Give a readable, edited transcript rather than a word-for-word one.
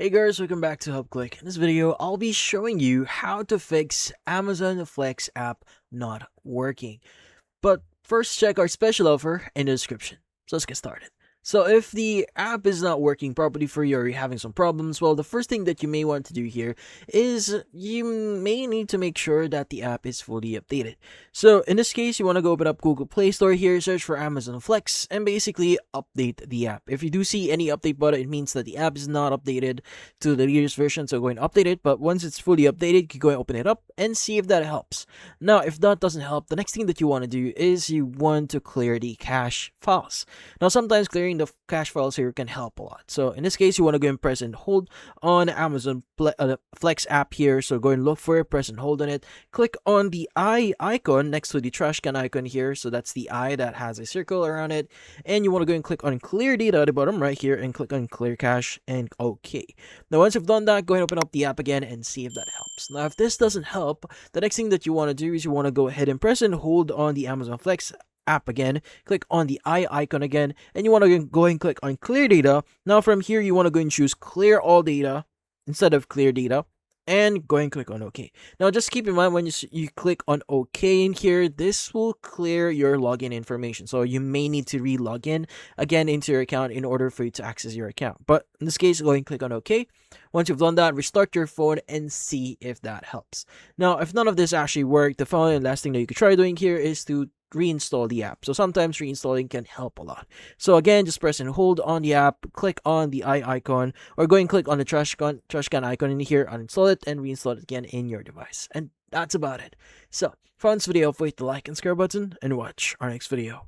Hey guys, welcome back to HelpClick. In this video, I'll be showing you how to fix Amazon Flex app not working. But first, check our special offer in the description. So let's get started. So if the app is not working properly for you or you're having some problems, well, the first thing that you may want to do here is you may need to make sure that the app is fully updated. So in this case, you want to go open up Google Play Store here, search for Amazon Flex, and basically update the app. If you do see any update button, it means that the app is not updated to the latest version, so go and update it. But once it's fully updated, you can go and open it up and see if that helps. Now, if that doesn't help, the next thing that you want to do is you want to clear the cache files. Now, sometimes clearing the cache files here can help a lot. So in this case, you want to go and press and hold on Amazon Flex app here. So go and look for it, press and hold on it. Click on the eye icon next to the trash can icon here. So that's the eye that has a circle around it. And you want to go and click on clear data at the bottom right here and click on clear cache and OK. Now, once you've done that, go ahead and open up the app again and see if that helps. Now, if this doesn't help, the next thing that you want to do is you want to go ahead and press and hold on the Amazon Flex app again, click on the eye icon again, and you want to go and click on clear data. Now from here, you want to go and choose clear all data instead of clear data, and go and click on OK. Now just keep in mind when you click on OK in here, this will clear your login information. So you may need to re-log in again into your account in order for you to access your account. But in this case, go and click on OK. Once you've done that, restart your phone and see if that helps. Now, if none of this actually worked, the final and last thing that you could try doing here is to reinstall the app. So sometimes reinstalling can help a lot. So again, just press and hold on the app, click on the eye icon, or go and click on the trash can icon in here, uninstall it, and reinstall it again in your device. And that's about it. So, if you found this video, hit the like and subscribe button, and watch our next video.